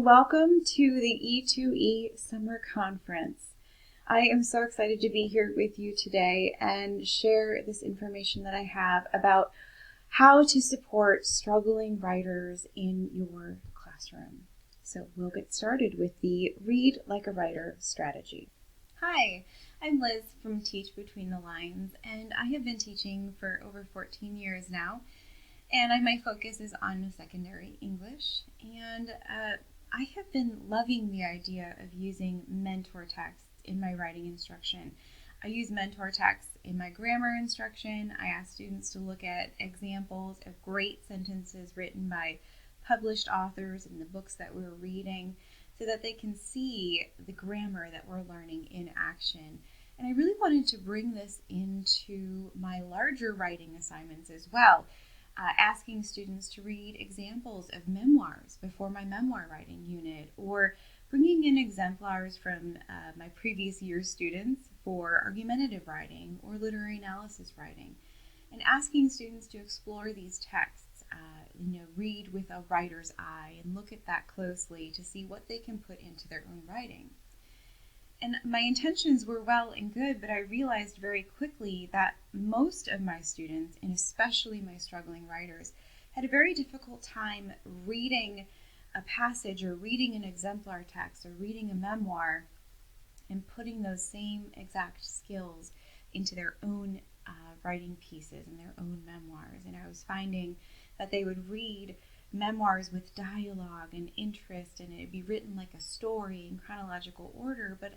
Welcome to the E2E Summer Conference. I am so excited to be here with you today and share this information that I have about how to support struggling writers in your classroom. So we'll get started with the Read Like a Writer strategy. Hi, I'm Liz from Teach Between the Lines, and I have been teaching for over 14 years now, and my focus is on secondary English, and I have been loving the idea of using mentor texts in my writing instruction. I use mentor texts in my grammar instruction. I ask students to look at examples of great sentences written by published authors in the books that we're reading so that they can see the grammar that we're learning in action. And I really wanted to bring this into my larger writing assignments as well. Asking students to read examples of memoirs before my memoir writing unit, or bringing in exemplars from my previous year's students for argumentative writing or literary analysis writing, and asking students to explore these texts, read with a writer's eye and look at that closely to see what they can put into their own writing. And my intentions were well and good, but I realized very quickly that most of my students, and especially my struggling writers, had a very difficult time reading a passage or reading an exemplar text or reading a memoir and putting those same exact skills into their own writing pieces and their own memoirs. And I was finding that they would read memoirs with dialogue and interest, and it'd be written like a story in chronological order, but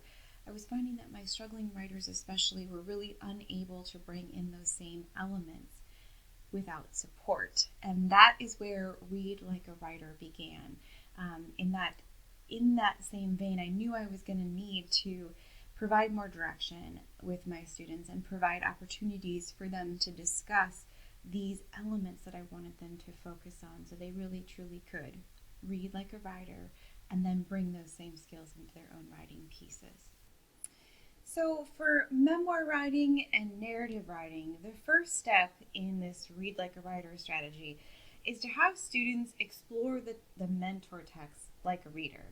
I was finding that my struggling writers especially were really unable to bring in those same elements without support. And that is where Read Like a Writer began. In that same vein, I knew I was going to need to provide more direction with my students and provide opportunities for them to discuss these elements that I wanted them to focus on so they really truly could read like a writer and then bring those same skills into their own writing pieces. So for memoir writing and narrative writing, the first step in this Read Like a Writer strategy is to have students explore the mentor text like a reader.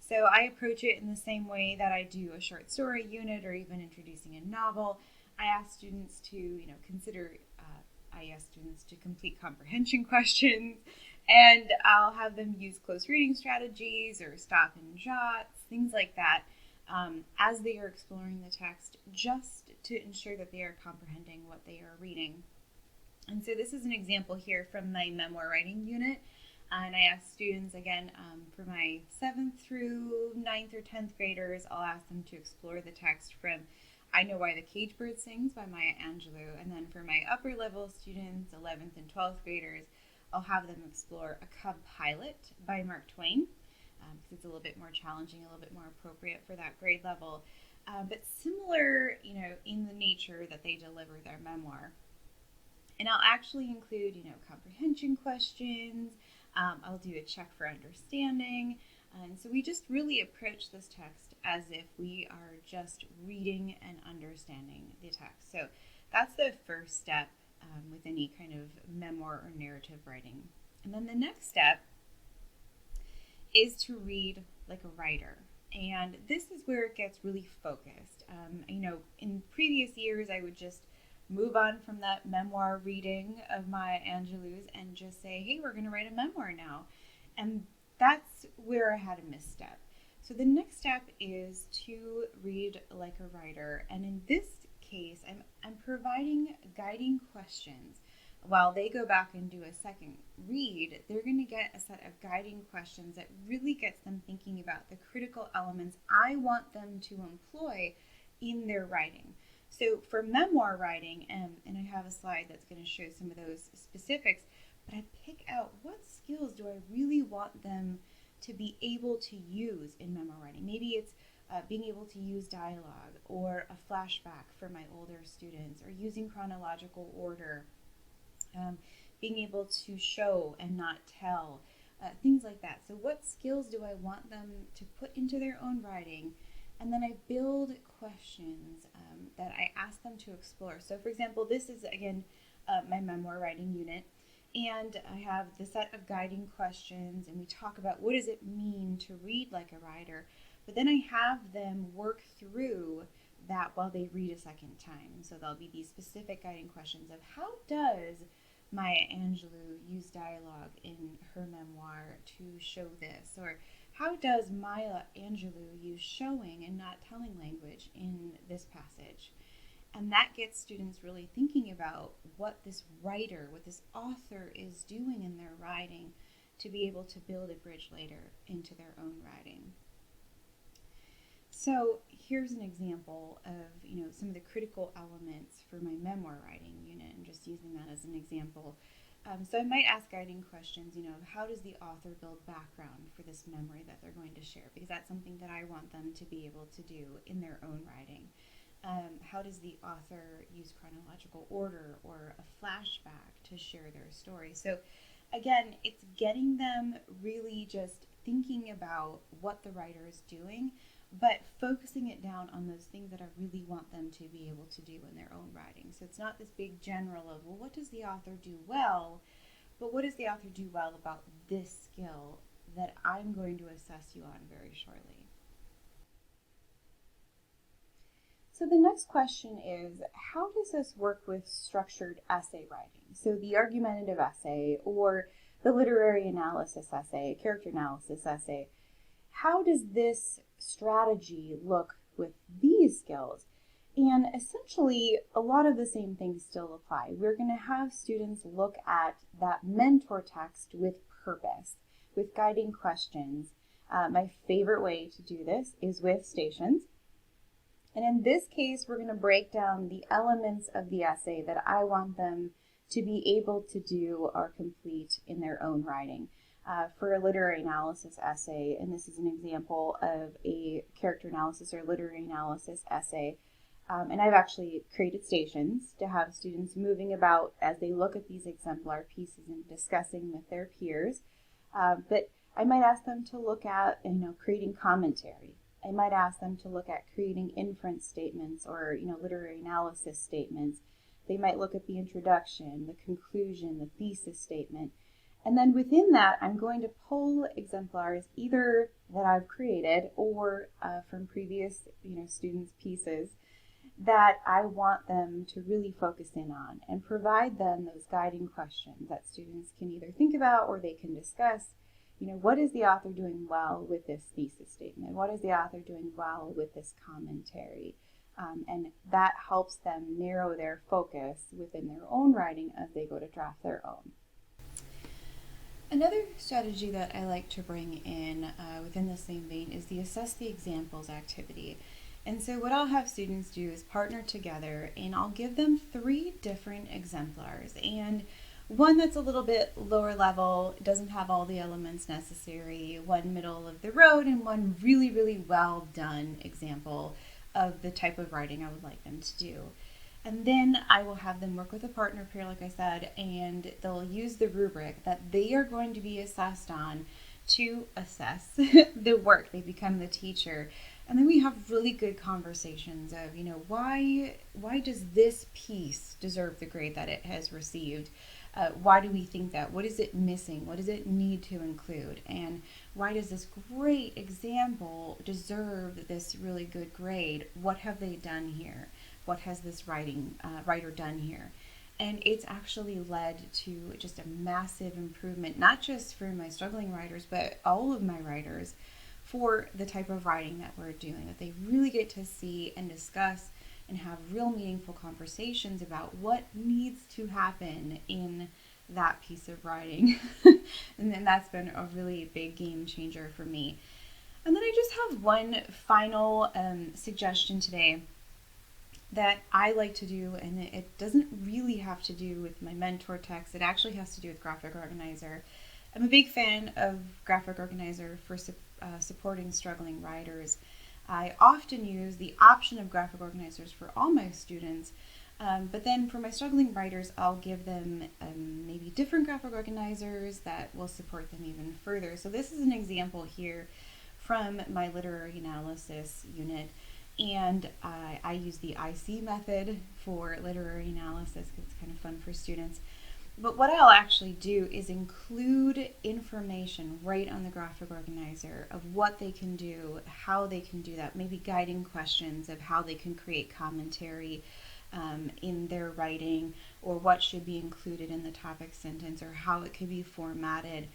So I approach it in the same way that I do a short story unit or even introducing a novel. I ask students to, I ask students to complete comprehension questions, and I'll have them use close reading strategies or stop and jots, things like that, as they are exploring the text, just to ensure that they are comprehending what they are reading. And so this is an example here from my memoir writing unit. And I ask students, again, for my 7th through 9th or 10th graders, I'll ask them to explore the text from I Know Why the Caged Bird Sings by Maya Angelou. And then for my upper level students, 11th and 12th graders, I'll have them explore A Cub Pilot by Mark Twain, because it's a little bit more challenging, a little bit more appropriate for that grade level, but similar, in the nature that they deliver their memoir. And I'll actually include, comprehension questions. I'll do a check for understanding. And so we just really approach this text as if we are just reading and understanding the text. So that's the first step with any kind of memoir or narrative writing. And then the next step is to read like a writer. And this is where it gets really focused. In previous years, I would just move on from that memoir reading of Maya Angelou's and just say, hey, we're going to write a memoir now. And that's where I had a misstep. So the next step is to read like a writer. And in this case, I'm providing guiding questions. While they go back and do a second read, they're going to get a set of guiding questions that really gets them thinking about the critical elements I want them to employ in their writing. So for memoir writing, and I have a slide that's going to show some of those specifics, but I pick out what skills do I really want them to be able to use in memoir writing. Maybe it's being able to use dialogue or a flashback for my older students, or using chronological order, being able to show and not tell, things like that. So what skills do I want them to put into their own writing? And then I build questions that I ask them to explore. So for example, this is, again, my memoir writing unit. And I have the set of guiding questions, and we talk about what does it mean to read like a writer. But then I have them work through that while they read a second time. So there'll be these specific guiding questions of how does Maya Angelou use dialogue in her memoir to show this? Or how does Maya Angelou use showing and not telling language in this passage? And that gets students really thinking about what this writer, what this author is doing in their writing to be able to build a bridge later into their own writing. So here's an example of some of the critical elements for my memoir writing unit, and just using that as an example. So I might ask guiding questions, how does the author build background for this memory that they're going to share? Because that's something that I want them to be able to do in their own writing. How does the author use chronological order or a flashback to share their story? So again, it's getting them really just thinking about what the writer is doing, but focusing it down on those things that I really want them to be able to do in their own writing. So it's not this big general of, well, what does the author do well? But what does the author do well about this skill that I'm going to assess you on very shortly? So the next question is, how does this work with structured essay writing? So the argumentative essay or the literary analysis essay, character analysis essay, how does this strategy look with these skills? And essentially, a lot of the same things still apply. We're going to have students look at that mentor text with purpose, with guiding questions. My favorite way to do this is with stations. And in this case, we're going to break down the elements of the essay that I want them to be able to do or complete in their own writing. For a literary analysis essay, and this is an example of a character analysis or literary analysis essay, and I've actually created stations to have students moving about as they look at these exemplar pieces and discussing with their peers. But I might ask them to look at, creating commentary. I might ask them to look at creating inference statements or, literary analysis statements. They might look at the introduction, the conclusion, the thesis statement. And then within that, I'm going to pull exemplars either that I've created or from previous, students' pieces that I want them to really focus in on and provide them those guiding questions that students can either think about or they can discuss. What is the author doing well with this thesis statement? What is the author doing well with this commentary? And that helps them narrow their focus within their own writing as they go to draft their own. Another strategy that I like to bring in within the same vein is the assess the examples activity. And so what I'll have students do is partner together, and I'll give them 3 different exemplars. And one that's a little bit lower level, doesn't have all the elements necessary, one middle of the road, and one really, really well done example of the type of writing I would like them to do. And then I will have them work with a partner peer, like I said, and they'll use the rubric that they are going to be assessed on to assess the work. They become the teacher. And then we have really good conversations of, why does this piece deserve the grade that it has received? Why do we think that? What is it missing? What does it need to include? And why does this great example deserve this really good grade? What have they done here? What has this writer done here? And it's actually led to just a massive improvement, not just for my struggling writers, but all of my writers, for the type of writing that we're doing, that they really get to see and discuss and have real meaningful conversations about what needs to happen in that piece of writing. And then that's been a really big game changer for me. And then I just have one final suggestion today that I like to do, and it doesn't really have to do with my mentor text. It actually has to do with Graphic Organizer. I'm a big fan of Graphic Organizer for supporting struggling writers. I often use the option of graphic organizers for all my students, but then for my struggling writers, I'll give them maybe different graphic organizers that will support them even further. So this is an example here from my literary analysis unit, and I use the IC method for literary analysis because it's kind of fun for students. But what I'll actually do is include information right on the graphic organizer of what they can do, how they can do that, maybe guiding questions of how they can create commentary in their writing, or what should be included in the topic sentence, or how it could be formatted.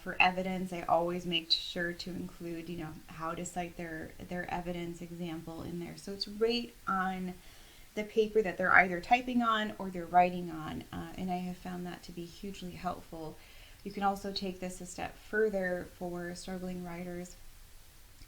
For evidence, I always make sure to include, how to cite their evidence example in there. So it's right on the paper that they're either typing on or they're writing on, and I have found that to be hugely helpful. You can also take this a step further for struggling writers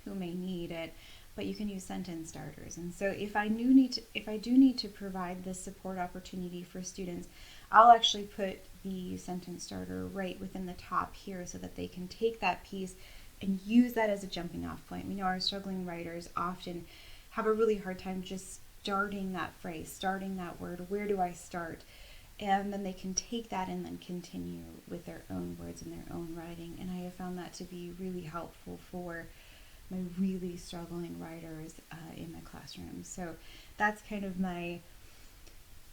who may need it, but you can use sentence starters. And so if I do need to provide this support opportunity for students, I'll actually put the sentence starter right within the top here so that they can take that piece and use that as a jumping off point. We know our struggling writers often have a really hard time just starting that phrase, starting that word. Where do I start? And then they can take that and then continue with their own words and their own writing. And I have found that to be really helpful for my really struggling writers in my classroom. So that's kind of my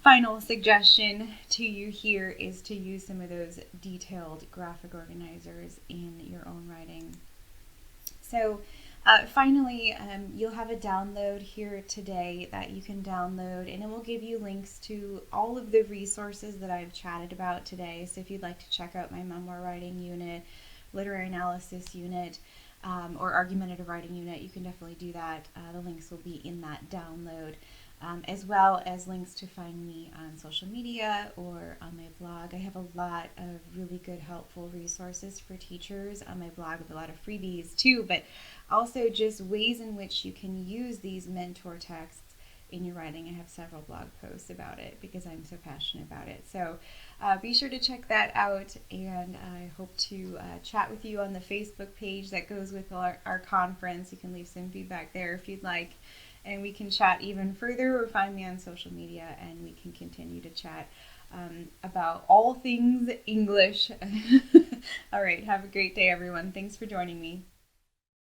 final suggestion to you here, is to use some of those detailed graphic organizers in your own writing. So finally, you'll have a download here today that you can download, and it will give you links to all of the resources that I've chatted about today. So if you'd like to check out my memoir writing unit, literary analysis unit, or argumentative writing unit, you can definitely do that. The links will be in that download, as well as links to find me on social media or on my blog. I have a lot of really good, helpful resources for teachers on my blog, with a lot of freebies too, but also just ways in which you can use these mentor texts in your writing. I have several blog posts about it because I'm so passionate about it. So be sure to check that out, and I hope to chat with you on the Facebook page that goes with our conference. You can leave some feedback there if you'd like, and we can chat even further, or find me on social media and we can continue to chat about all things English. All right, have a great day, everyone. Thanks for joining me.